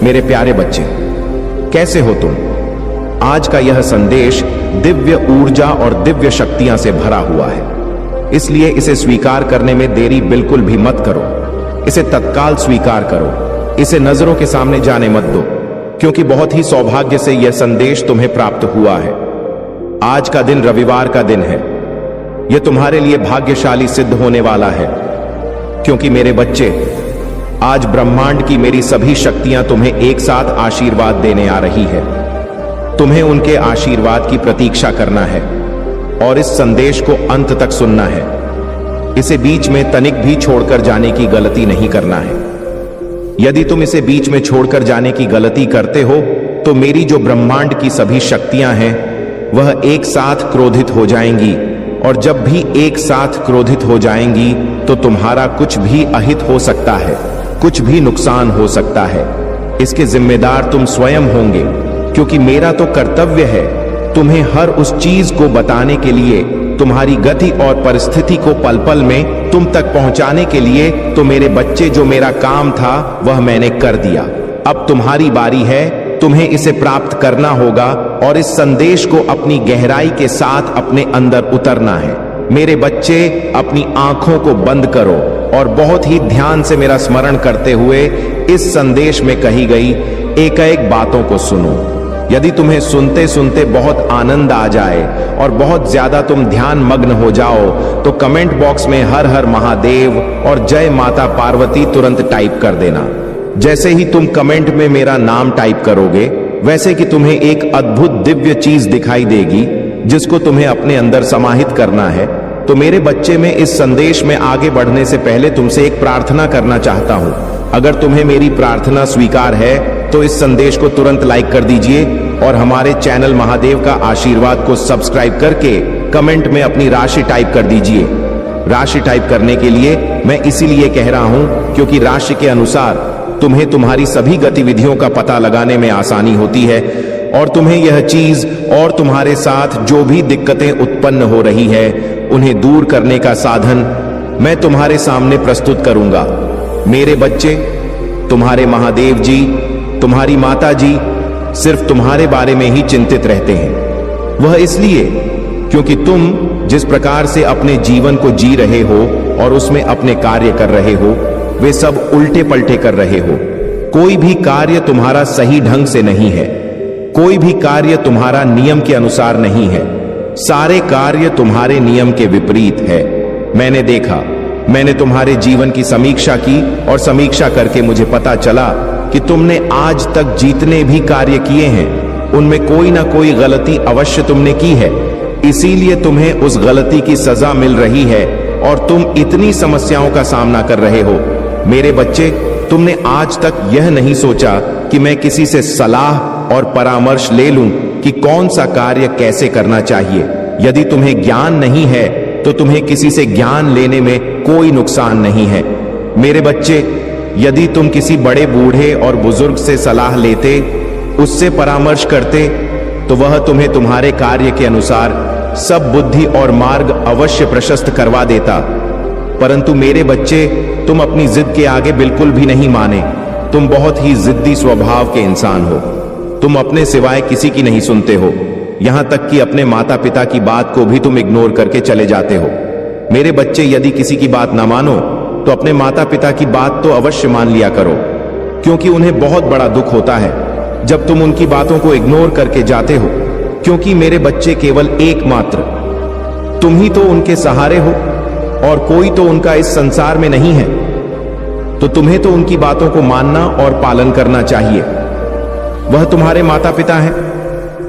मेरे प्यारे बच्चे, कैसे हो तुम? आज का यह संदेश दिव्य ऊर्जा और दिव्य शक्तियां से भरा हुआ है, इसलिए इसे स्वीकार करने में देरी बिल्कुल भी मत करो। इसे तत्काल स्वीकार करो, इसे नजरों के सामने जाने मत दो, क्योंकि बहुत ही सौभाग्य से यह संदेश तुम्हें प्राप्त हुआ है। आज का दिन रविवार का दिन है। यह तुम्हारे लिए भाग्यशाली सिद्ध होने वाला है, क्योंकि मेरे बच्चे, आज ब्रह्मांड की मेरी सभी शक्तियां तुम्हें एक साथ आशीर्वाद देने आ रही है। तुम्हें उनके आशीर्वाद की प्रतीक्षा करना है और इस संदेश को अंत तक सुनना है। इसे बीच में तनिक भी छोड़कर जाने की गलती नहीं करना है। यदि तुम इसे बीच में छोड़कर जाने की गलती करते हो तो मेरी जो ब्रह्मांड की सभी शक्तियां हैं वह एक साथ क्रोधित हो जाएंगी, और जब भी एक साथ क्रोधित हो जाएंगी तो तुम्हारा कुछ भी अहित हो सकता है, कुछ भी नुकसान हो सकता है। इसके जिम्मेदार तुम स्वयं होंगे, क्योंकि मेरा तो कर्तव्य है तुम्हें हर उस चीज को बताने के लिए, तुम्हारी गति और परिस्थिति को पल पल में तुम तक पहुंचाने के लिए। तो मेरे बच्चे, जो मेरा काम था वह मैंने कर दिया। अब तुम्हारी बारी है, तुम्हें इसे प्राप्त करना होगा और इस संदेश को अपनी गहराई के साथ अपने अंदर उतरना है। मेरे बच्चे, अपनी आंखों को बंद करो और बहुत ही ध्यान से मेरा स्मरण करते हुए इस संदेश में कही गई एक एक बातों को सुनो। यदि तुम्हें सुनते सुनते बहुत आनंद आ जाए और बहुत ज्यादा तुम ध्यान मग्न हो जाओ तो कमेंट बॉक्स में हर हर महादेव और जय माता पार्वती तुरंत टाइप कर देना। जैसे ही तुम कमेंट में मेरा नाम टाइप करोगे, वैसे कि तुम्हें एक अद्भुत दिव्य चीज दिखाई देगी जिसको तुम्हें अपने अंदर समाहित करना है। तो मेरे बच्चे, में इस संदेश में आगे बढ़ने से पहले तुमसे एक प्रार्थना करना चाहता हूं। अगर तुम्हें मेरी प्रार्थना स्वीकार है तो इस संदेश को तुरंत लाइक कर दीजिए और हमारे चैनल महादेव का आशीर्वाद को सब्सक्राइब करके कमेंट में अपनी राशि टाइप कर दीजिए। राशि टाइप करने के लिए मैं इसीलिए कह रहा हूं क्योंकि राशि के अनुसार तुम्हें तुम्हारी सभी गतिविधियों का पता लगाने में आसानी होती है और तुम्हें यह चीज और तुम्हारे साथ जो भी दिक्कतें उत्पन्न हो रही है उन्हें दूर करने का साधन मैं तुम्हारे सामने प्रस्तुत करूंगा। मेरे बच्चे, तुम्हारे महादेव जी, तुम्हारी माता जी सिर्फ तुम्हारे बारे में ही चिंतित रहते हैं। वह इसलिए क्योंकि तुम जिस प्रकार से अपने जीवन को जी रहे हो और उसमें अपने कार्य कर रहे हो, वे सब उल्टे पलटे कर रहे हो। कोई भी कार्य तुम्हारा सही ढंग से नहीं है, कोई भी कार्य तुम्हारा नियम के अनुसार नहीं है। सारे कार्य तुम्हारे नियम के विपरीत है। मैंने देखा, मैंने तुम्हारे जीवन की समीक्षा की और समीक्षा करके मुझे पता चला कि तुमने आज तक जितने भी कार्य किए हैं उनमें कोई ना कोई गलती अवश्य तुमने की है। इसीलिए तुम्हें उस गलती की सजा मिल रही है और तुम इतनी समस्याओं का सामना कर रहे हो। मेरे बच्चे, तुमने आज तक यह नहीं सोचा कि मैं किसी से सलाह और परामर्श ले लूं कि कौन सा कार्य कैसे करना चाहिए। यदि तुम्हें ज्ञान नहीं है तो तुम्हें किसी से ज्ञान लेने में कोई नुकसान नहीं है। मेरे बच्चे, यदि तुम किसी बड़े बूढ़े और बुजुर्ग से सलाह लेते, उससे परामर्श करते, तो वह तुम्हें तुम्हारे कार्य के अनुसार सब बुद्धि और मार्ग अवश्य प्रशस्त करवा देता। परंतु मेरे बच्चे, तुम अपनी जिद के आगे बिल्कुल भी नहीं माने। तुम बहुत ही जिद्दी स्वभाव के इंसान हो। तुम अपने सिवाय किसी की नहीं सुनते हो, यहां तक कि अपने माता पिता की बात को भी तुम इग्नोर करके चले जाते हो। मेरे बच्चे, यदि किसी की बात ना मानो तो अपने माता पिता की बात तो अवश्य मान लिया करो, क्योंकि उन्हें बहुत बड़ा दुख होता है जब तुम उनकी बातों को इग्नोर करके जाते हो। क्योंकि मेरे बच्चे, केवल एकमात्र तुम ही तो उनके सहारे हो और कोई तो उनका इस संसार में नहीं है। तो तुम्हें तो उनकी बातों को मानना और पालन करना चाहिए। वह तुम्हारे माता पिता हैं,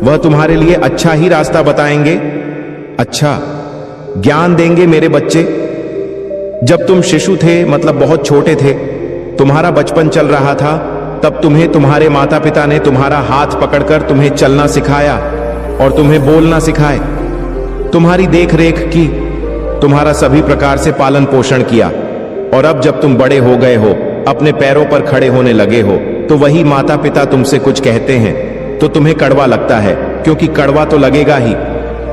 वह तुम्हारे लिए अच्छा ही रास्ता बताएंगे, अच्छा ज्ञान देंगे। मेरे बच्चे, जब तुम शिशु थे, मतलब बहुत छोटे थे, तुम्हारा बचपन चल रहा था, तब तुम्हें तुम्हारे माता पिता ने तुम्हारा हाथ पकड़कर तुम्हें चलना सिखाया और तुम्हें बोलना सिखाए, तुम्हारी देख रेख की, तुम्हारा सभी प्रकार से पालन पोषण किया। और अब जब तुम बड़े हो गए हो, अपने पैरों पर खड़े होने लगे हो, तो वही माता पिता तुमसे कुछ कहते हैं तो तुम्हें कड़वा लगता है, क्योंकि कड़वा तो लगेगा ही।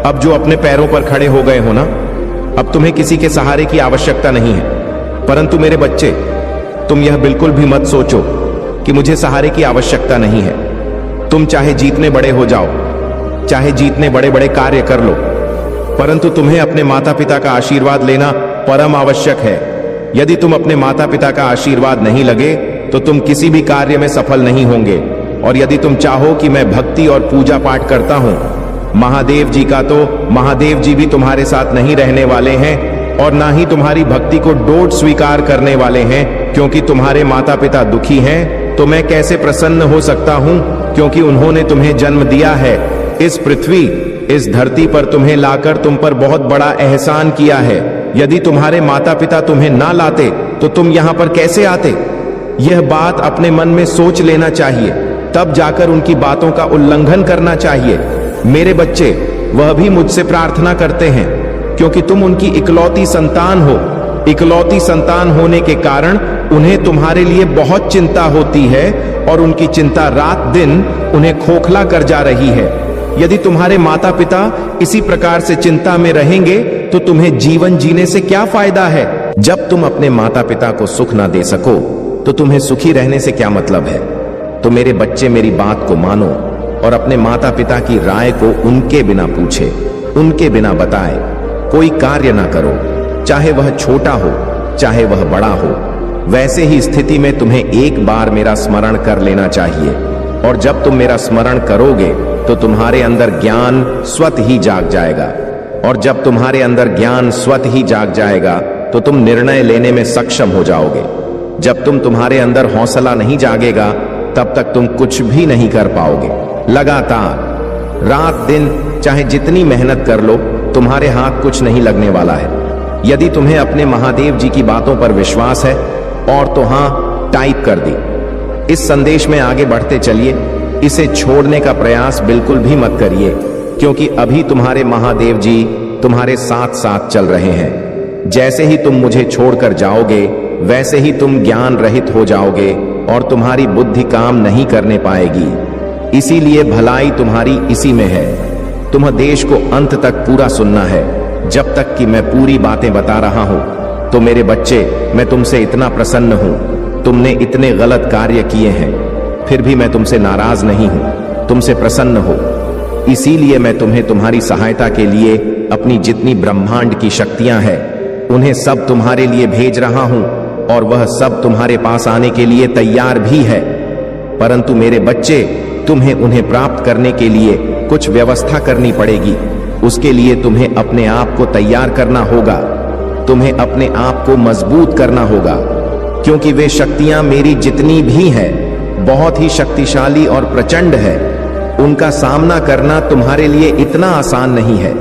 अब जो अपने पैरों पर खड़े हो गए हो ना, अब तुम्हें किसी के सहारे की आवश्यकता नहीं है। परंतु मेरे बच्चे, तुम यह बिल्कुल भी मत सोचो कि मुझे सहारे की आवश्यकता नहीं है। तुम चाहे जितने बड़े हो जाओ, चाहे जितने बड़े बड़े कार्य कर लो, परंतु तुम्हें अपने माता पिता का आशीर्वाद लेना परम आवश्यक है। यदि तुम अपने माता पिता का आशीर्वाद नहीं लगे तो तुम किसी भी कार्य में सफल नहीं होंगे। और यदि तुम चाहो कि मैं भक्ति और पूजा पाठ करता हूं महादेव जी का, तो महादेव जी भी तुम्हारे साथ नहीं रहने वाले हैं और ना ही तुम्हारी भक्ति को डोट स्वीकार करने वाले हैं, क्योंकि तुम्हारे माता पिता दुखी हैं। तो मैं कैसे प्रसन्न हो सकता हूं, क्योंकि उन्होंने तुम्हें जन्म दिया है। इस पृथ्वी, इस धरती पर तुम्हें लाकर तुम पर बहुत बड़ा एहसान किया है। यदि तुम्हारे माता पिता तुम्हें ना लाते तो तुम यहां पर कैसे आते? यह बात अपने मन में सोच लेना चाहिए, तब जाकर उनकी बातों का उल्लंघन करना चाहिए। मेरे बच्चे, वह भी मुझसे प्रार्थना करते हैं, क्योंकि तुम उनकी इकलौती संतान हो। इकलौती संतान होने के कारण उन्हें तुम्हारे लिए बहुत चिंता होती है और उनकी चिंता रात दिन उन्हें खोखला कर जा रही है। यदि तुम्हारे माता पिता इसी प्रकार से चिंता में रहेंगे तो तुम्हें जीवन जीने से क्या फायदा है? जब तुम अपने माता पिता को सुख ना दे सको तो तुम्हें सुखी रहने से क्या मतलब है? तो मेरे बच्चे, मेरी बात को मानो और अपने माता पिता की राय को उनके बिना पूछे, उनके बिना बताए कोई कार्य ना करो, चाहे वह छोटा हो चाहे वह बड़ा हो। वैसे ही स्थिति में तुम्हें एक बार मेरा स्मरण कर लेना चाहिए, और जब तुम मेरा स्मरण करोगे तो तुम्हारे अंदर ज्ञान स्वतः ही जाग जाएगा। और जब तुम्हारे अंदर ज्ञान स्वतः ही जाग जाएगा तो तुम निर्णय लेने में सक्षम हो जाओगे। जब तुम्हारे अंदर हौसला नहीं जागेगा तब तक तुम कुछ भी नहीं कर पाओगे। लगातार रात दिन चाहे जितनी मेहनत कर लो, तुम्हारे हाथ कुछ नहीं लगने वाला है। यदि तुम्हें अपने महादेव जी की बातों पर विश्वास है और तो हां टाइप कर दी। इस संदेश में आगे बढ़ते चलिए, इसे छोड़ने का प्रयास बिल्कुल भी मत करिए, क्योंकि अभी तुम्हारे महादेव जी तुम्हारे साथ साथ चल रहे हैं। जैसे ही तुम मुझे छोड़कर जाओगे वैसे ही तुम ज्ञान रहित हो जाओगे और तुम्हारी बुद्धि काम नहीं करने पाएगी। इसीलिए भलाई तुम्हारी इसी में है। तुम्हें देश को अंत तक पूरा सुनना है, जब तक कि मैं पूरी बातें बता रहा हूं। तो मेरे बच्चे, मैं तुमसे इतना प्रसन्न हूं। तुमने इतने गलत कार्य किए हैं, फिर भी मैं तुमसे नाराज नहीं हूं, तुमसे प्रसन्न हो। इसीलिए मैं तुम्हें तुम्हारी सहायता के लिए अपनी जितनी ब्रह्मांड की शक्तियां हैं उन्हें सब तुम्हारे लिए भेज रहा हूं, और वह सब तुम्हारे पास आने के लिए तैयार भी है। परंतु मेरे बच्चे, तुम्हें उन्हें प्राप्त करने के लिए कुछ व्यवस्था करनी पड़ेगी। उसके लिए तुम्हें अपने आप को तैयार करना होगा, तुम्हें अपने आप को मजबूत करना होगा, क्योंकि वे शक्तियां मेरी जितनी भी हैं बहुत ही शक्तिशाली और प्रचंड है। उनका सामना करना तुम्हारे लिए इतना आसान नहीं है।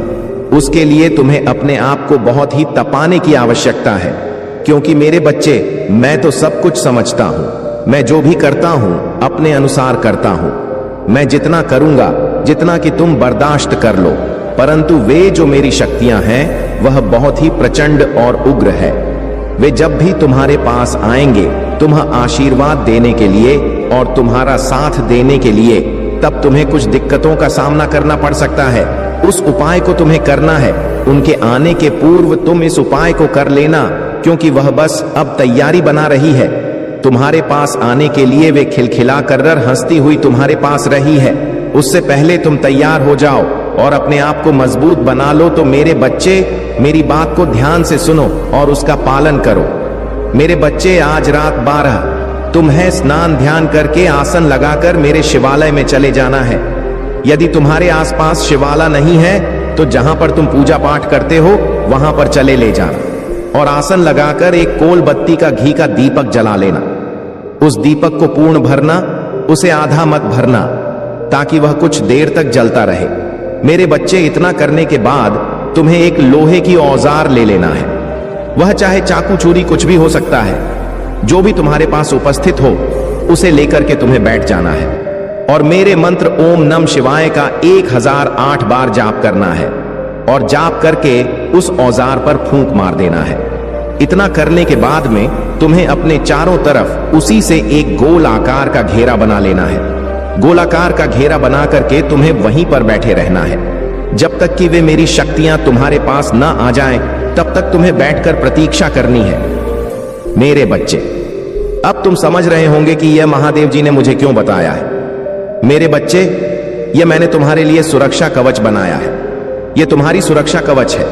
उसके लिए तुम्हें अपने आप को बहुत ही तपाने की आवश्यकता है, क्योंकि मेरे बच्चे, मैं तो सब कुछ समझता हूं। मैं जो भी करता हूं अपने अनुसार करता हूं। मैं जितना करूंगा जितना कि तुम बर्दाश्त कर लो, परंतु वे जो मेरी शक्तियां हैं वह बहुत ही प्रचंड और उग्र है। वे जब भी तुम्हारे पास आएंगे तुम्हें आशीर्वाद देने के लिए और तुम्हारा साथ देने के लिए, तब तुम्हें कुछ दिक्कतों का सामना करना पड़ सकता है। उस उपाय को तुम्हें करना है। उनके आने के पूर्व तुम इस उपाय को कर लेना, क्योंकि वह बस अब तैयारी बना रही है। तुम्हारे पास आने के लिए वे खिलखिला कर हंसती हुई तुम्हारे पास रही है। उससे पहले तुम तैयार हो जाओ और अपने आप को मजबूत बना लो। तो मेरे बच्चे, मेरी बात को ध्यान से सुनो और उसका पालन करो। मेरे बच्चे, आज रात 12 तुम्हें स्नान ध्यान करके आसन लगाकर मेरे शिवालय में चले जाना है। यदि तुम्हारे आसपास शिवालय नहीं है तो जहां पर तुम पूजा पाठ करते हो वहां पर चले ले जाना, और आसन लगाकर एक कोल बत्ती का घी का दीपक जला लेना। उस दीपक को पूर्ण भरना, उसे आधा मत भरना, ताकि वह कुछ देर तक जलता रहे। मेरे बच्चे, इतना करने के बाद तुम्हें एक लोहे की औजार ले लेना है। वह चाहे चाकू छुरी कुछ भी हो सकता है। जो भी तुम्हारे पास उपस्थित हो उसे लेकर के तुम्हें बैठ जाना है, और मेरे मंत्र ओम नम शिवाय का 1008 बार जाप करना है, और जाप करके उस औजार पर फूंक मार देना है। इतना करने के बाद में तुम्हें अपने चारों तरफ उसी से एक गोल आकार का घेरा बना लेना है। गोलाकार का घेरा बना करके तुम्हें वहीं पर बैठे रहना है जब तक कि वे मेरी शक्तियां तुम्हारे पास न आ जाएं। तब तक तुम्हें बैठकर प्रतीक्षा करनी है। मेरे बच्चे, अब तुम समझ रहे होंगे कि यह महादेव जी ने मुझे क्यों बताया है। मेरे बच्चे, यह मैंने तुम्हारे लिए सुरक्षा कवच बनाया है। यह तुम्हारी सुरक्षा कवच है।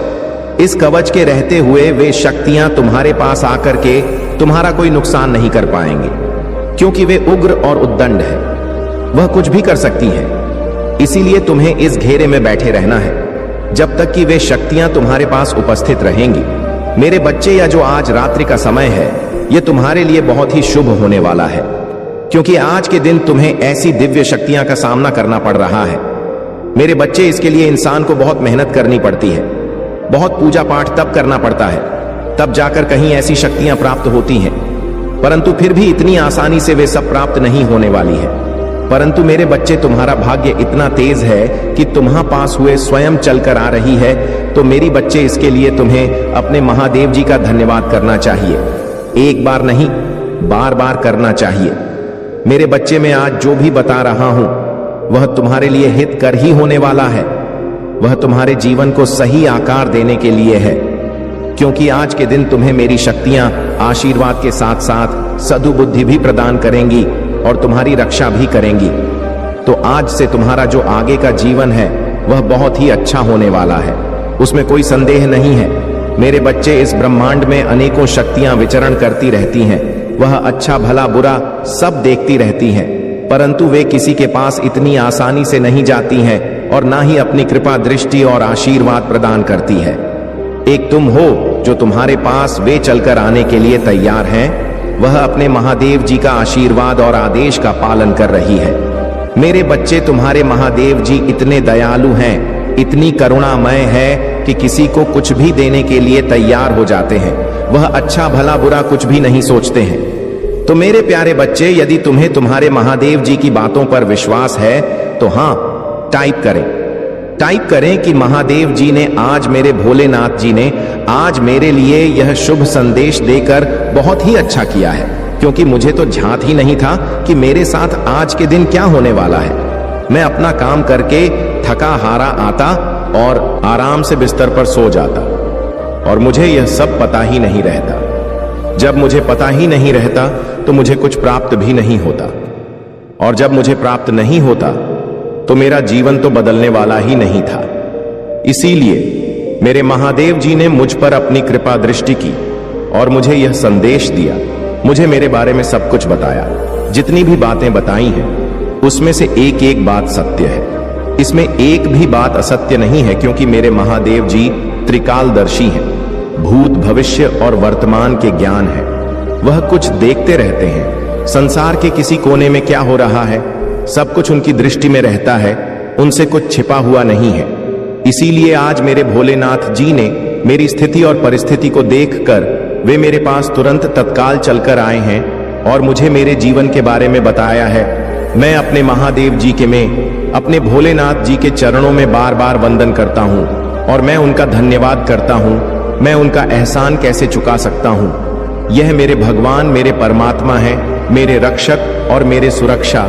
इस कवच के रहते हुए वे शक्तियां तुम्हारे पास आकर के तुम्हारा कोई नुकसान नहीं कर पाएंगे, क्योंकि वे उग्र और उद्दंड है। वह कुछ भी कर सकती हैं। इसीलिए तुम्हें इस घेरे में बैठे रहना है जब तक कि वे शक्तियां तुम्हारे पास उपस्थित रहेंगी। मेरे बच्चे, या जो आज रात्रि का समय है, यह तुम्हारे लिए बहुत ही शुभ होने वाला है, क्योंकि आज के दिन तुम्हें ऐसी दिव्य शक्तियां का सामना करना पड़ रहा है। मेरे बच्चे, इसके लिए इंसान को बहुत मेहनत करनी पड़ती है, बहुत पूजा पाठ तब करना पड़ता है, तब जाकर कहीं ऐसी शक्तियां प्राप्त होती हैं। परंतु फिर भी इतनी आसानी से वे सब प्राप्त नहीं होने वाली है। परंतु मेरे बच्चे, तुम्हारा भाग्य इतना तेज है कि तुम्हारे पास हुए स्वयं चलकर आ रही है। तो मेरी बच्चे, इसके लिए तुम्हें अपने महादेव जी का धन्यवाद करना चाहिए। एक बार नहीं, बार बार करना चाहिए। मेरे बच्चे, मैं आज जो भी बता रहा हूं वह तुम्हारे लिए हित कर ही होने वाला है। वह तुम्हारे जीवन को सही आकार देने के लिए है, क्योंकि आज के दिन तुम्हें मेरी शक्तियां आशीर्वाद के साथ साथ सद्बुद्धि भी प्रदान करेंगी और तुम्हारी रक्षा भी करेंगी। तो आज से तुम्हारा जो आगे का जीवन है वह बहुत ही अच्छा होने वाला है, उसमें कोई संदेह नहीं है। मेरे बच्चे, इस ब्रह्मांड में अनेकों शक्तियां विचरण करती रहती हैं। वह अच्छा भला बुरा सब देखती रहती हैं, परंतु वे किसी के पास इतनी आसानी से नहीं जाती हैं और ना ही अपनी कृपा दृष्टि और आशीर्वाद प्रदान करती है। एक तुम हो जो तुम्हारे पास वे चलकर आने के लिए तैयार हैं। वह अपने महादेव जी का आशीर्वाद और आदेश का पालन कर रही है। मेरे बच्चे, तुम्हारे महादेव जी इतने दयालु हैं, इतनी करुणामय है कि किसी को कुछ भी देने के लिए तैयार हो जाते हैं। वह अच्छा भला बुरा कुछ भी नहीं सोचते हैं। तो मेरे प्यारे बच्चे, यदि तुम्हें तुम्हारे महादेव जी की बातों पर विश्वास है तो हां, टाइप करें कि महादेव जी ने आज, मेरे भोलेनाथ जी ने आज मेरे लिए यह शुभ संदेश देकर बहुत ही अच्छा किया है, क्योंकि मुझे तो झांत ही नहीं था कि मेरे साथ आज के दिन क्या होने वाला है। मैं अपना काम करके थका हारा आता और आराम से बिस्तर पर सो जाता, और मुझे यह सब पता ही नहीं रहता। जब मुझे पता ही नहीं रहता तो मुझे कुछ प्राप्त भी नहीं होता, और जब मुझे प्राप्त नहीं होता तो मेरा जीवन तो बदलने वाला ही नहीं था। इसीलिए मेरे महादेव जी ने मुझ पर अपनी कृपा दृष्टि की और मुझे यह संदेश दिया, मुझे मेरे बारे में सब कुछ बताया। जितनी भी बातें बताई हैं उसमें से एक एक बात सत्य है, इसमें एक भी बात असत्य नहीं है, क्योंकि मेरे महादेव जी त्रिकालदर्शी हैं। भूत, भविष्य और वर्तमान के ज्ञान है। वह कुछ देखते रहते हैं। संसार के किसी कोने में क्या हो रहा है, सब कुछ उनकी दृष्टि में रहता है, उनसे कुछ छिपा हुआ नहीं है। इसीलिए आज मेरे भोलेनाथ जी ने मेरी स्थिति और परिस्थिति को देखकर वे मेरे पास तुरंत तत्काल चलकर आए हैं और मुझे मेरे जीवन के बारे में बताया है। मैं अपने महादेव जी के में अपने भोलेनाथ जी के चरणों में बार बार वंदन करता हूँ और मैं उनका धन्यवाद करता हूँ। मैं उनका एहसान कैसे चुका सकता हूँ। यह मेरे भगवान, मेरे परमात्मा हैं, मेरे रक्षक और मेरे सुरक्षा,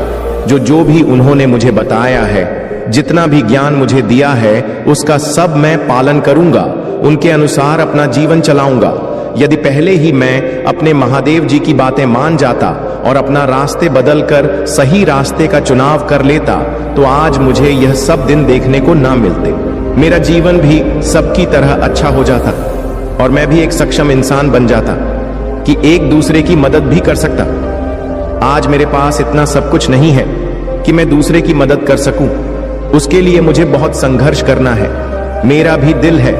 जो भी उन्होंने मुझे बताया है, जितना भी ज्ञान मुझे दिया है, उसका सब मैं पालन करूंगा, उनके अनुसार अपना जीवन चलाऊंगा। यदि पहले ही मैं अपने महादेव जी की बातें मान जाता और अपना रास्ते बदलकर सही रास्ते का चुनाव कर लेता तो आज मुझे यह सब दिन देखने को ना मिलते। मेरा जीवन भी सबकी तरह अच्छा हो जाता और मैं भी एक सक्षम इंसान बन जाता कि एक दूसरे की मदद भी कर सकता। आज मेरे पास इतना सब कुछ नहीं है कि मैं दूसरे की मदद कर सकूं। उसके लिए मुझे बहुत संघर्ष करना है। मेरा भी दिल है,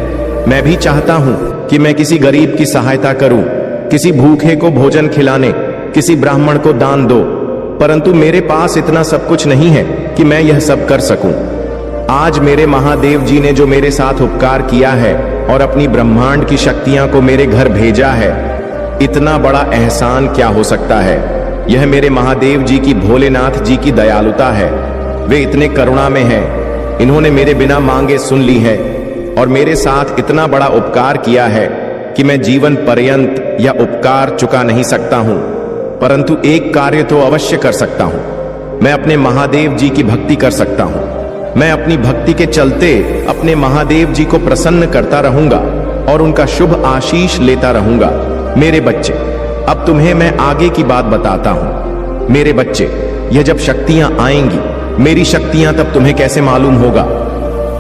मैं भी चाहता हूं कि मैं किसी गरीब की सहायता करूं, किसी भूखे को भोजन खिलाने, किसी ब्राह्मण को दान दो, परंतु मेरे पास इतना सब कुछ नहीं है कि मैं यह सब कर सकूं। आज मेरे महादेव जी ने जो मेरे साथ उपकार किया है और अपनी ब्रह्मांड की शक्तियां को मेरे घर भेजा है, इतना बड़ा एहसान क्या हो सकता है। यह मेरे महादेव जी की, भोलेनाथ जी की दयालुता है। वे इतने करुणा में हैं, इन्होंने मेरे बिना मांगे सुन ली है और मेरे साथ इतना बड़ा उपकार किया है कि मैं जीवन पर्यंत यह उपकार चुका नहीं सकता हूं, परंतु एक कार्य तो अवश्य कर सकता हूं। मैं अपने महादेव जी की भक्ति कर सकता हूं। मैं अपनी भक्ति के चलते अपने महादेव जी को प्रसन्न करता रहूंगा और उनका शुभ आशीष लेता रहूंगा। मेरे बच्चे, अब तुम्हें मैं आगे की बात बताता हूं। मेरे बच्चे, यह जब शक्तियां आएंगी, मेरी शक्तियां, तब तुम्हें कैसे मालूम होगा?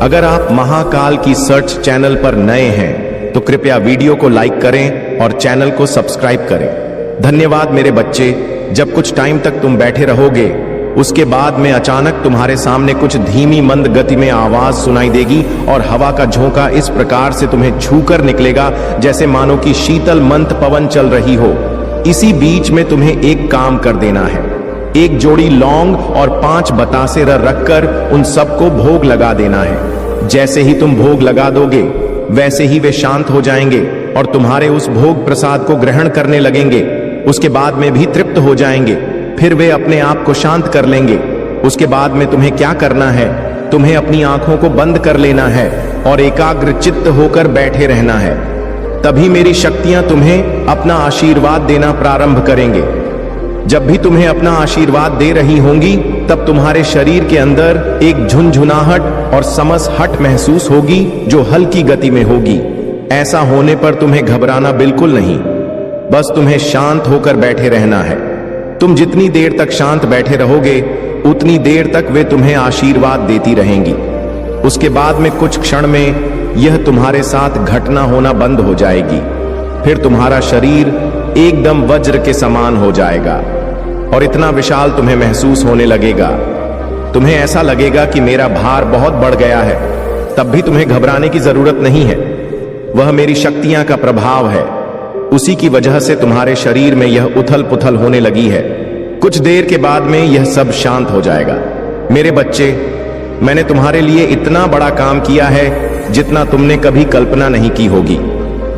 अगर आप महाकाल की सर्च चैनल पर नए हैं तो कृपया वीडियो को लाइक करें और चैनल को सब्सक्राइब करें। धन्यवाद मेरे बच्चे। जब कुछ टाइम तक तुम बैठे रहोगे, उसके बाद में अचानक तुम्हारे सामने कुछ धीमी मंद गति में आवाज सुनाई देगी और हवा का झोंका इस प्रकार से तुम्हें छूकर निकलेगा जैसे मानो कि शीतल मंद पवन चल रही हो। इसी बीच में तुम्हें एक काम कर देना है। एक जोड़ी लौंग और 5 बतासे रखकर उन सबको भोग लगा देना है। जैसे ही तुम भोग लगा दोगे, वैसे ही वे शांत हो जाएंगे और तुम्हारे उस भोग प्रसाद को ग्रहण करने लगेंगे। उसके बाद में भी तृप्त हो जाएंगे। फिर वे अपने आप को शांत कर लेंगे। उसके बाद में तुम्हें क्या करना है? तुम्हें अपनी आंखों को बंद कर लेना है और एकाग्र चित्त होकर बैठे रहना है। तभी मेरी शक्तियां तुम्हें अपना आशीर्वाद देना प्रारंभ करेंगे। जब भी तुम्हें अपना आशीर्वाद दे रही होंगी, तब तुम्हारे शरीर के अंदर एक झुनझुनाहट और समसहट महसूस होगी जो हल्की गति में होगी। ऐसा होने पर तुम्हें घबराना बिल्कुल नहीं, बस तुम्हें शांत होकर बैठे रहना है। तुम जितनी देर तक शांत बैठे रहोगे, उतनी देर तक वे तुम्हें आशीर्वाद देती रहेंगी। उसके बाद में कुछ क्षण में यह तुम्हारे साथ घटना होना बंद हो जाएगी। फिर तुम्हारा शरीर एकदम वज्र के समान हो जाएगा और इतना विशाल तुम्हें महसूस होने लगेगा। तुम्हें ऐसा लगेगा कि मेरा भार बहुत बढ़ गया है। तब भी तुम्हें घबराने की जरूरत नहीं है। वह मेरी शक्तियां का प्रभाव है। उसी की वजह से तुम्हारे शरीर में यह उथल पुथल होने लगी है। कुछ देर के बाद में यह सब शांत हो जाएगा। मेरे बच्चे, मैंने तुम्हारे लिए इतना बड़ा काम किया है जितना तुमने कभी कल्पना नहीं की होगी,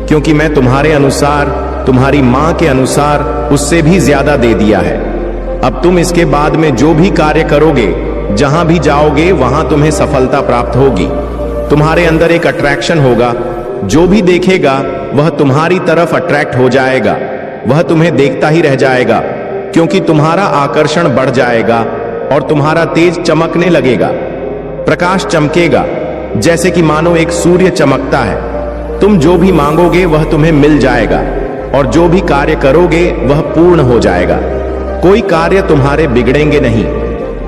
क्योंकि मैं तुम्हारे अनुसार, तुम्हारी मां के अनुसार उससे भी ज्यादा दे दिया है। अब तुम इसके बाद में जो भी कार्य करोगे, जहां भी जाओगे, वहां तुम्हें सफलता प्राप्त होगी। तुम्हारे अंदर एक अट्रैक्शन होगा। जो भी देखेगा वह तुम्हारी तरफ अट्रैक्ट हो जाएगा। वह तुम्हें देखता ही रह जाएगा, क्योंकि तुम्हारा आकर्षण बढ़ जाएगा और तुम्हारा तेज चमकने लगेगा। प्रकाश चमकेगा जैसे कि मानो एक सूर्य चमकता है। तुम जो भी मांगोगे वह तुम्हें मिल जाएगा और जो भी कार्य करोगे वह पूर्ण हो जाएगा। कोई कार्य तुम्हारे बिगड़ेंगे नहीं।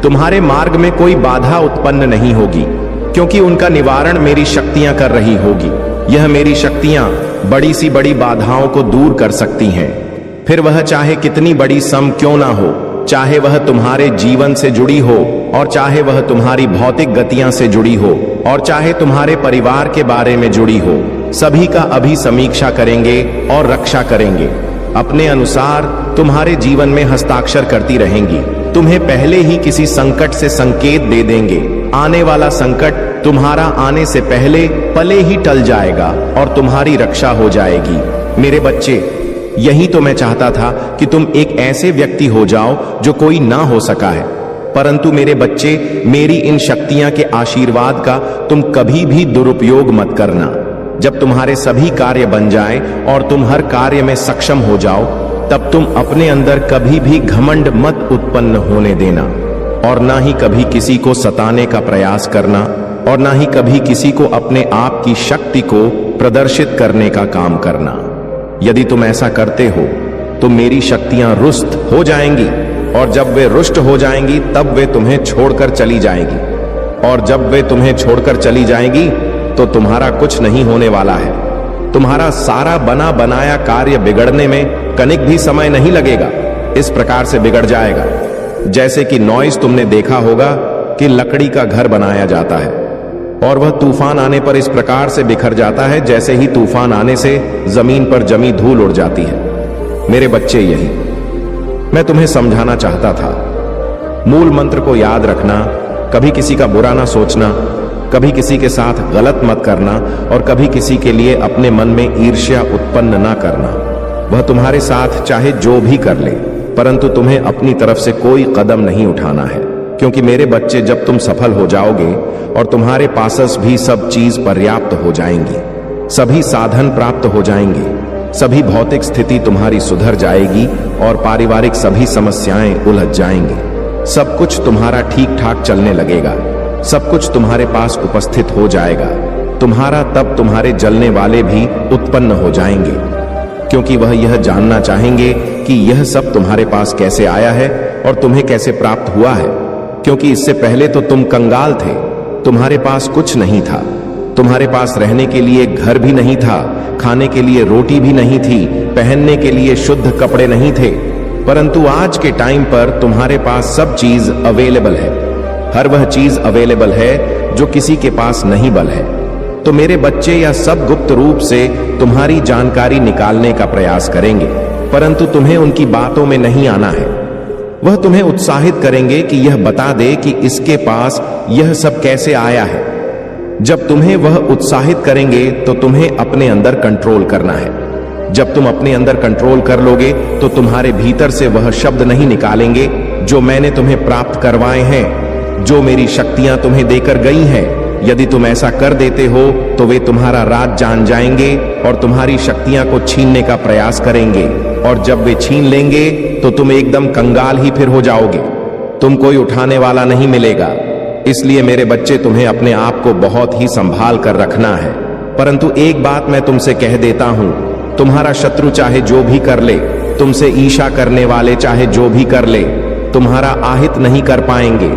तुम्हारे मार्ग में कोई बाधा उत्पन्न नहीं होगी, क्योंकि उनका निवारण मेरी शक्तियां कर रही होगी। यह मेरी शक्तियां बड़ी सी बड़ी बाधाओं को दूर कर सकती हैं। फिर वह चाहे कितनी बड़ी सम क्यों ना हो, चाहे वह तुम्हारे जीवन से जुड़ी हो और चाहे वह तुम्हारी भौतिक गतियां से जुड़ी हो और चाहे तुम्हारे परिवार के बारे में जुड़ी हो, सभी का अभी समीक्षा करेंगे और रक्षा करेंगे। अपने अनुसार तुम्हारे जीवन में हस्ताक्षर करती रहेंगी। तुम्हें पहले ही किसी संकट से संकेत दे देंगे। आने वाला संकट तुम्हारा आने से पहले पले ही टल जाएगा और तुम्हारी रक्षा हो जाएगी। मेरे बच्चे, यही तो मैं चाहता था कि तुम एक ऐसे व्यक्ति हो जाओ जो कोई ना हो सका है। परंतु मेरे बच्चे, मेरी इन शक्तियां के आशीर्वाद का तुम कभी भी दुरुपयोग मत करना। जब तुम्हारे सभी कार्य बन जाएं और तुम हर कार्य में सक्षम हो जाओ, तब तुम अपने अंदर कभी भी घमंड मत उत्पन्न होने देना और ना ही कभी किसी को सताने का प्रयास करना और ना ही कभी किसी को अपने आप की शक्ति को प्रदर्शित करने का काम करना। यदि तुम ऐसा करते हो तो मेरी शक्तियां रुष्ट हो जाएंगी और जब वे रुष्ट हो जाएंगी तब वे तुम्हें छोड़कर चली जाएंगी और जब वे तुम्हें छोड़कर चली जाएंगी तो तुम्हारा कुछ नहीं होने वाला है। तुम्हारा सारा बना बनाया कार्य बिगड़ने में कनिक भी समय नहीं लगेगा। इस प्रकार से बिगड़ जाएगा जैसे कि नॉइस तुमने देखा होगा कि लकड़ी का घर बनाया जाता है और वह तूफान आने पर इस प्रकार से बिखर जाता है जैसे ही तूफान आने से जमीन पर जमी धूल उड़ जाती है। मेरे बच्चे, यही मैं तुम्हें समझाना चाहता था। मूल मंत्र को याद रखना, कभी किसी का बुरा ना सोचना, कभी किसी के साथ गलत मत करना और कभी किसी के लिए अपने मन में ईर्ष्या उत्पन्न ना करना। वह तुम्हारे साथ चाहे जो भी कर ले, परंतु तुम्हें अपनी तरफ से कोई कदम नहीं उठाना है, क्योंकि मेरे बच्चे, जब तुम सफल हो जाओगे और तुम्हारे पास भी सब चीज पर्याप्त हो जाएंगी, सभी साधन प्राप्त हो जाएंगे, सभी भौतिक स्थिति तुम्हारी सुधर जाएगी और पारिवारिक सभी समस्याएं उलझ जाएंगी। सब कुछ तुम्हारा ठीक ठाक चलने लगेगा। सब कुछ तुम्हारे पास उपस्थित हो जाएगा। तुम्हारा तब तुम्हारे जलने वाले भी उत्पन्न हो जाएंगे, क्योंकि वह यह जानना चाहेंगे कि यह सब तुम्हारे पास कैसे आया है और तुम्हें कैसे प्राप्त हुआ है, क्योंकि इससे पहले तो तुम कंगाल थे, तुम्हारे पास कुछ नहीं था, तुम्हारे पास रहने के लिए घर भी नहीं था, खाने के लिए रोटी भी नहीं थी, पहनने के लिए शुद्ध कपड़े नहीं थे। परंतु आज के टाइम पर तुम्हारे पास सब चीज अवेलेबल है, हर वह चीज अवेलेबल है जो किसी के पास नहीं बल है। तो मेरे बच्चे यह सब गुप्त रूप से तुम्हारी जानकारी निकालने का प्रयास करेंगे, परंतु तुम्हें उनकी बातों में नहीं आना है। वह तुम्हें उत्साहित करेंगे कि यह बता दे कि इसके पास यह सब कैसे आया है। जब तुम्हें वह उत्साहित करेंगे तो तुम्हें अपने अंदर कंट्रोल करना है। जब तुम अपने अंदर कंट्रोल कर लोगे तो तुम्हारे भीतर से वह शब्द नहीं निकालेंगे जो मैंने तुम्हें प्राप्त करवाए हैं, जो मेरी शक्तियां तुम्हें देकर गई हैं। यदि तुम ऐसा कर देते हो तो वे तुम्हारा राज जान जाएंगे और तुम्हारी शक्तियां को छीनने का प्रयास करेंगे, और जब वे छीन लेंगे तो तुम एकदम कंगाल ही फिर हो जाओगे, तुम कोई उठाने वाला नहीं मिलेगा। इसलिए मेरे बच्चे, तुम्हें अपने आप को बहुत ही संभाल कर रखना है। परंतु एक बात मैं तुमसे कह देता हूं, तुम्हारा शत्रु चाहे जो भी कर ले, तुमसे ईर्ष्या करने वाले चाहे जो भी कर ले, तुम्हारा आहित नहीं कर पाएंगे,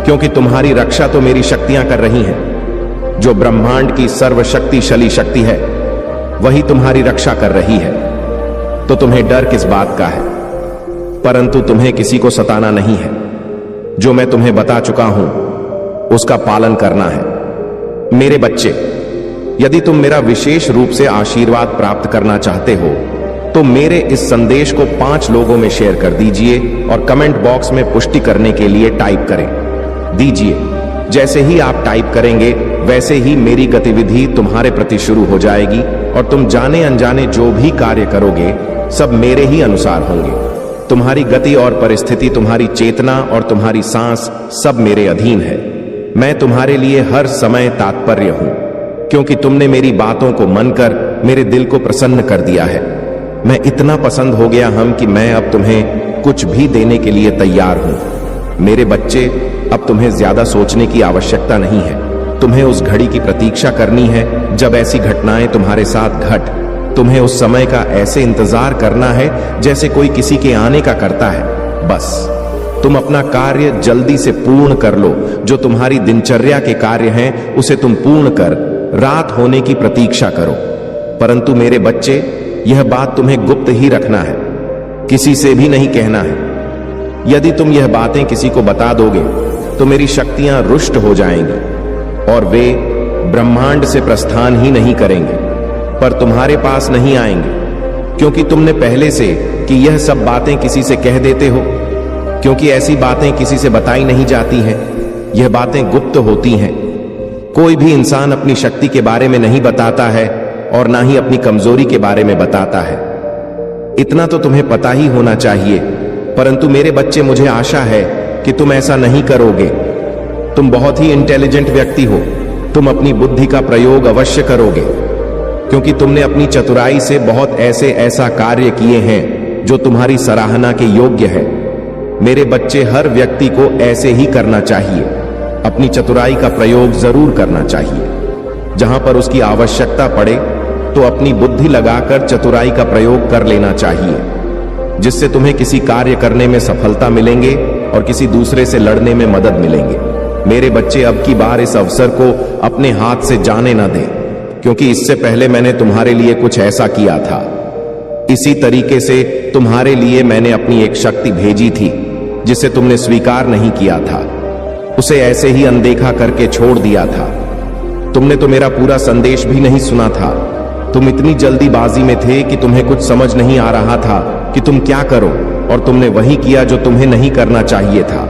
क्योंकि तुम्हारी रक्षा तो मेरी शक्तियां कर रही हैं। जो ब्रह्मांड की सर्वशक्तिशाली शक्ति है वही तुम्हारी रक्षा कर रही है। तो तुम्हें डर किस बात का है? परंतु तुम्हें किसी को सताना नहीं है। जो मैं तुम्हें बता चुका हूं उसका पालन करना है। मेरे बच्चे, यदि तुम मेरा विशेष रूप से आशीर्वाद प्राप्त करना चाहते हो तो मेरे इस संदेश को 5 लोगों में शेयर कर दीजिए और कमेंट बॉक्स में पुष्टि करने के लिए टाइप करें दीजिए। जैसे ही आप टाइप करेंगे वैसे ही मेरी गतिविधि तुम्हारे प्रति शुरू हो जाएगी और तुम जाने अनजाने जो भी कार्य करोगे सब मेरे ही अनुसार होंगे। तुम्हारी गति और परिस्थिति, तुम्हारी चेतना और तुम्हारी सांस सब मेरे अधीन है। मैं तुम्हारे लिए हर समय तात्पर्य हूं, क्योंकि तुमने मेरी बातों को मानकर मेरे दिल को प्रसन्न कर दिया है। मैं इतना पसंद हो गया कि मैं अब तुम्हें कुछ भी देने के लिए तैयार हूं। मेरे बच्चे, अब तुम्हें ज्यादा सोचने की आवश्यकता नहीं है। तुम्हें उस घड़ी की प्रतीक्षा करनी है जब ऐसी घटनाएं तुम्हारे साथ घट। तुम्हें उस समय का ऐसे इंतजार करना है जैसे कोई किसी के आने का करता है। बस तुम अपना कार्य जल्दी से पूर्ण कर लो। जो तुम्हारी दिनचर्या के कार्य हैं उसे तुम पूर्ण कर रात होने की प्रतीक्षा करो। परंतु मेरे बच्चे, यह बात तुम्हें गुप्त ही रखना है, किसी से भी नहीं कहना है। यदि तुम यह बातें किसी को बता दोगे तो मेरी शक्तियां रुष्ट हो जाएंगी और वे ब्रह्मांड से प्रस्थान ही नहीं करेंगे, पर तुम्हारे पास नहीं आएंगे, क्योंकि तुमने पहले से कि यह सब बातें किसी से कह देते हो। क्योंकि ऐसी बातें किसी से बताई नहीं जाती हैं, यह बातें गुप्त होती हैं। कोई भी इंसान अपनी शक्ति के बारे में नहीं बताता है और ना ही अपनी कमजोरी के बारे में बताता है। इतना तो तुम्हें पता ही होना चाहिए। परंतु मेरे बच्चे, मुझे आशा है कि तुम ऐसा नहीं करोगे। तुम बहुत ही इंटेलिजेंट व्यक्ति हो। तुम अपनी बुद्धि का प्रयोग अवश्य करोगे, क्योंकि तुमने अपनी चतुराई से बहुत ऐसा कार्य किए हैं जो तुम्हारी सराहना के योग्य है। मेरे बच्चे, हर व्यक्ति को ऐसे ही करना चाहिए। अपनी चतुराई का प्रयोग जरूर करना चाहिए। जहां पर उसकी आवश्यकता पड़े तो अपनी बुद्धि लगाकर चतुराई का प्रयोग कर लेना चाहिए, जिससे तुम्हें किसी कार्य करने में सफलता मिलेंगे और किसी दूसरे से लड़ने में मदद मिलेंगे। मेरे बच्चे, अब की बार इस अवसर को अपने हाथ से जाने न दें, क्योंकि इससे पहले मैंने तुम्हारे लिए कुछ ऐसा किया था। इसी तरीके से तुम्हारे लिए मैंने अपनी एक शक्ति भेजी थी जिसे तुमने स्वीकार नहीं किया था। उसे ऐसे ही अनदेखा करके छोड़ दिया था। तुमने तो मेरा पूरा संदेश भी नहीं सुना था। तुम इतनी जल्दीबाजी में थे कि तुम्हें कुछ समझ नहीं आ रहा था कि तुम क्या करो, और तुमने वही किया जो तुम्हें नहीं करना चाहिए था।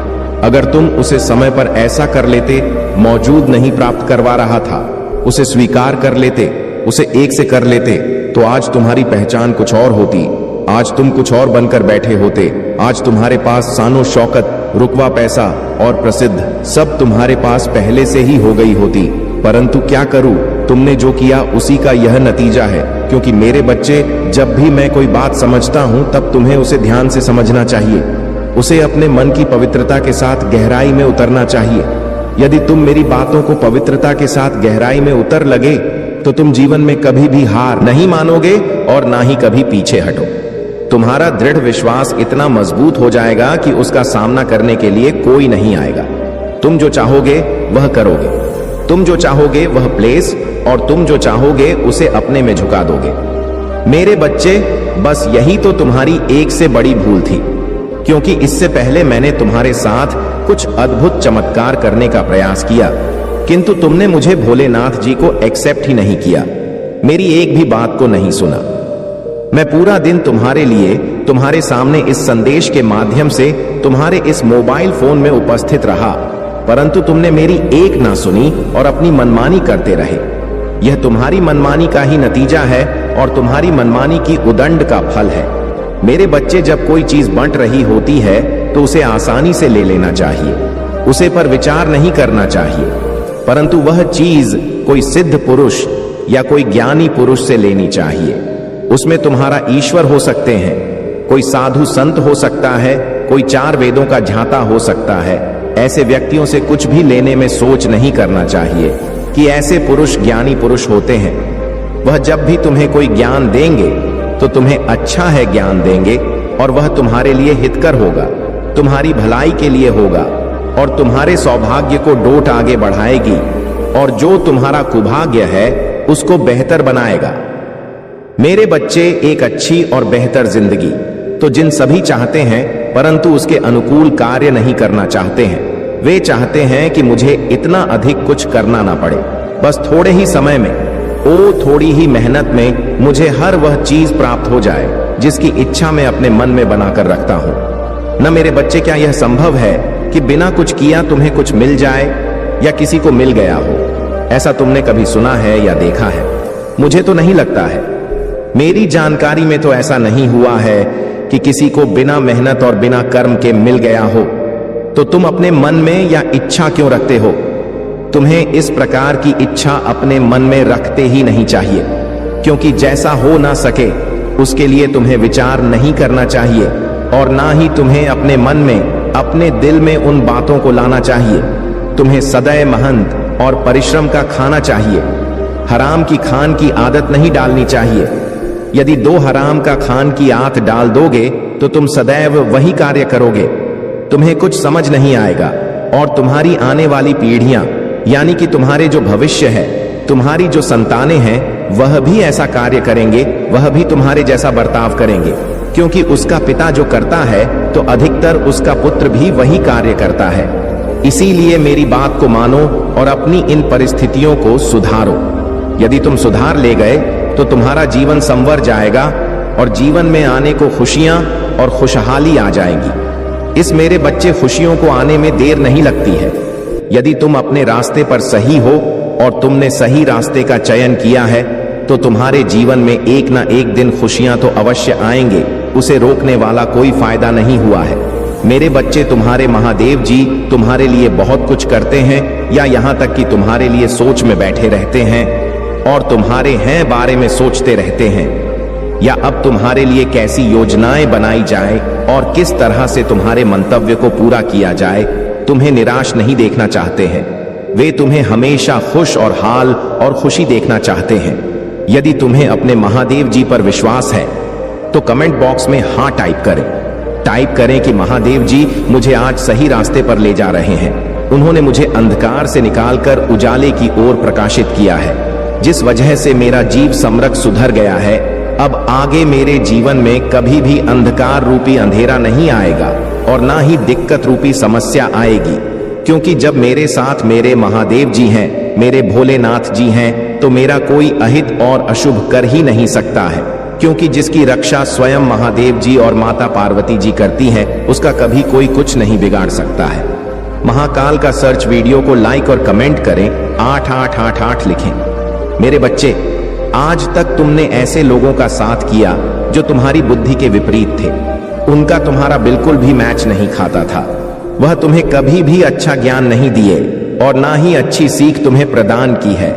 अगर तुम उसे समय पर ऐसा कर लेते, मौजूद नहीं प्राप्त करवा रहा था, उसे स्वीकार कर लेते, उसे एक से कर लेते, तो आज तुम्हारी पहचान कुछ और होती। आज तुम कुछ और बनकर बैठे होते। आज तुम्हारे पास शानो शौकत, रुकवा पैसा और प्रसिद्ध सब तुम्हारे पास पहले से ही हो गई होती। परंतु क्या करूं, तुमने जो किया उसी का यह नतीजा है। क्योंकि मेरे बच्चे, जब भी मैं कोई बात समझता हूं तब तुम्हें उसे ध्यान से समझना चाहिए। उसे अपने मन की पवित्रता के साथ गहराई में उतरना चाहिए। यदि तुम मेरी बातों को पवित्रता के साथ गहराई में उतर लगे तो तुम जीवन में कभी भी हार नहीं मानोगे और ना ही कभी पीछे हटो। तुम्हारा दृढ़ विश्वास इतना मजबूत हो जाएगा कि उसका सामना करने के लिए कोई नहीं आएगा। तुम जो चाहोगे वह करोगे, तुम जो चाहोगे वह प्लेस, और तुम जो चाहोगे उसे अपने में झुका दोगे। मेरे बच्चे, बस यही तो तुम्हारी एक से बड़ी भूल थी, क्योंकि इससे पहले मैंने तुम्हारे साथ कुछ अद्भुत चमत्कार करने का प्रयास किया, किंतु तुमने मुझे भोलेनाथ जी को एक्सेप्ट ही नहीं किया, मेरी एक भी बात को नहीं सुना। मैं पूरा दिन तुम्हारे लिए, तुम्हारे सामने इस संदेश के माध्यम से तुम्हारे इस मोबाइल फोन में उपस्थित रहा, परंतु तुमने मेरी एक ना सुनी और अपनी मनमानी करते रहे। यह तुम्हारी मनमानी का ही नतीजा है और तुम्हारी मनमानी की उदंड का फल है। मेरे बच्चे, जब कोई चीज बंट रही होती है तो उसे आसानी से ले लेना चाहिए, उसे पर विचार नहीं करना चाहिए, परंतु वह चीज कोई सिद्ध पुरुष या कोई ज्ञानी पुरुष से लेनी चाहिए। उसमें तुम्हारा ईश्वर हो सकते हैं, कोई साधु संत हो सकता है, कोई 4 वेदों का झांता हो सकता है। ऐसे व्यक्तियों से कुछ भी लेने में सोच नहीं करना चाहिए कि ऐसे पुरुष ज्ञानी पुरुष होते हैं। वह जब भी तुम्हें कोई ज्ञान देंगे तो तुम्हें अच्छा है ज्ञान देंगे, और वह तुम्हारे लिए हितकर होगा, तुम्हारी भलाई के लिए होगा, और तुम्हारे सौभाग्य को डोट आगे बढ़ाएगी, और जो तुम्हारा कुभाग्य है उसको बेहतर बनाएगा। मेरे बच्चे, एक अच्छी और बेहतर जिंदगी तो जिन सभी चाहते हैं, परंतु उसके अनुकूल कार्य नहीं करना चाहते हैं। वे चाहते हैं कि मुझे इतना अधिक कुछ करना ना पड़े, बस थोड़े ही समय में, थोड़ी ही मेहनत में मुझे हर वह चीज प्राप्त हो जाए जिसकी इच्छा मैं अपने मन में बनाकर रखता हूं। न मेरे बच्चे, क्या यह संभव है कि बिना कुछ किया तुम्हें कुछ मिल जाए या किसी को मिल गया हो? ऐसा तुमने कभी सुना है या देखा है? मुझे तो नहीं लगता है। मेरी जानकारी में तो ऐसा नहीं हुआ है कि किसी को बिना मेहनत और बिना कर्म के मिल गया हो। तो तुम अपने मन में या इच्छा क्यों रखते हो? तुम्हें इस प्रकार की इच्छा अपने मन में रखते ही नहीं चाहिए, क्योंकि जैसा हो ना सके उसके लिए तुम्हें विचार नहीं करना चाहिए, और ना ही तुम्हें अपने मन में, अपने दिल में उन बातों को लाना चाहिए। तुम्हें सदैव मेहनत और परिश्रम का खाना चाहिए, हराम की खान की आदत नहीं डालनी चाहिए। यदि 2 हराम का खान की आदत डाल दोगे तो तुम सदैव वही कार्य करोगे। तुम्हें कुछ समझ नहीं आएगा, और तुम्हारी आने वाली पीढ़ियां, यानी कि तुम्हारे जो भविष्य है, तुम्हारी जो संतानें हैं, वह भी ऐसा कार्य करेंगे, वह भी तुम्हारे जैसा बर्ताव करेंगे, क्योंकि उसका पिता जो करता है तो अधिकतर उसका पुत्र भी वही कार्य करता है। इसीलिए मेरी बात को मानो और अपनी इन परिस्थितियों को सुधारो। यदि तुम सुधार ले गए तो तुम्हारा जीवन संवर जाएगा, और जीवन में आने को खुशियां और खुशहाली आ जाएगी। इस मेरे बच्चे, खुशियों को आने में देर नहीं लगती है। यदि तुम अपने रास्ते पर सही हो और तुमने सही रास्ते का चयन किया है, तो तुम्हारे जीवन में एक ना एक दिन खुशियां तो अवश्य आएंगे। उसे रोकने वाला कोई फायदा नहीं हुआ है। मेरे बच्चे, तुम्हारे महादेव जी तुम्हारे लिए बहुत कुछ करते हैं, या यहाँ तक कि तुम्हारे लिए सोच में बैठे रहते हैं और तुम्हारे हैं बारे में सोचते रहते हैं, या अब तुम्हारे लिए कैसी योजनाएं बनाई जाए और किस तरह से तुम्हारे मंतव्य को पूरा किया जाए। तुम्हें निराश नहीं देखना चाहते हैं, वे तुम्हें हमेशा खुश और हाल और खुशी देखना चाहते हैं। यदि तुम्हें अपने महादेव जी पर विश्वास है तो कमेंट बॉक्स में हाँ टाइप करें कि महादेव जी मुझे आज सही रास्ते पर ले जा रहे हैं। उन्होंने मुझे अंधकार से निकालकर उजाले की ओर प्रकाशित किया है, जिस वजह से मेरा जीव समरक सुधर गया है। अब आगे मेरे जीवन में कभी भी अंधकार रूपी अंधेरा नहीं आएगा, और ना ही दिक्कत रूपी समस्या आएगी, क्योंकि जब मेरे साथ मेरे महादेव जी हैं, मेरे भोलेनाथ जी हैं, तो मेरा कोई अहित और अशुभ कर ही नहीं सकता है, क्योंकि जिसकी रक्षा स्वयं महादेव जी और माता पार्वती जी करती हैं, उसका कभी कोई कुछ नहीं बिगाड़ सकता है। महाकाल का सर्च वीडियो को लाइक और कमेंट करें, 8888 लिखें। मेरे बच्चे, आज तक तुमने ऐसे लोगों का साथ किया जो तुम्हारी बुद्धि के विपरीत थे। उनका तुम्हारा बिल्कुल भी मैच नहीं खाता था। वह तुम्हें कभी भी अच्छा ज्ञान नहीं दिए और ना ही अच्छी सीख तुम्हें प्रदान की है।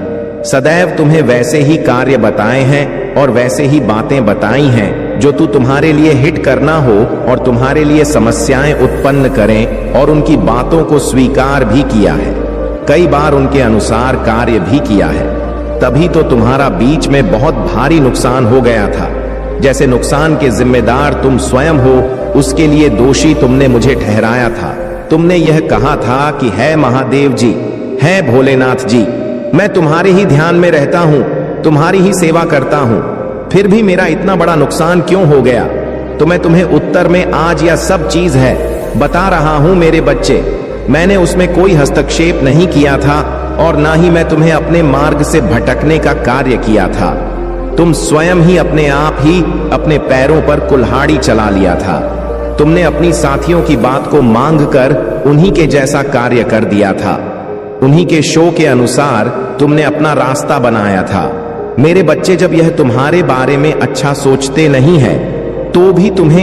सदैव तुम्हें वैसे ही कार्य बताए हैं और वैसे ही बातें बताई हैं जो तुम्हारे लिए हिट करना हो और तुम्हारे लिए समस्याएं उत्पन्न करें, और उनकी बातों को स्वीकार भी किया है। कई बार उनके अनुसार कार्य भी किया है। तभी तो तुम्हारा बीच में बहुत भारी नुकसान हो गया था। जैसे नुकसान के जिम्मेदार तुम स्वयं हो, उसके लिए दोषी तुमने मुझे ठहराया था। तुमने यह कहा था कि है महादेव जी, है भोलेनाथ जी, मैं तुम्हारे ही ध्यान में रहता हूं, तुम्हारी ही सेवा करता हूं, फिर भी मेरा इतना बड़ा नुकसान क्यों हो गया? तो मैं तुम्हें उत्तर में आज यह सब चीज है बता रहा हूं मेरे बच्चे। मैंने उसमें कोई हस्तक्षेप नहीं किया था और ना ही मैं तुम्हें अपने मार्ग से भटकने का कार्य किया था। तुम स्वयं ही अपने आप ही अपने पैरों पर कुल्हाड़ी चला लिया था। तुमने अपनी साथियों की बात को मांग कर उन्हीं के जैसा कार्य कर दिया था। उन्हीं के शो के अनुसार तुमने अपना रास्ता बनाया था। मेरे बच्चे, जब यह तुम्हारे बारे में अच्छा सोचते नहीं है तो भी तुम्हें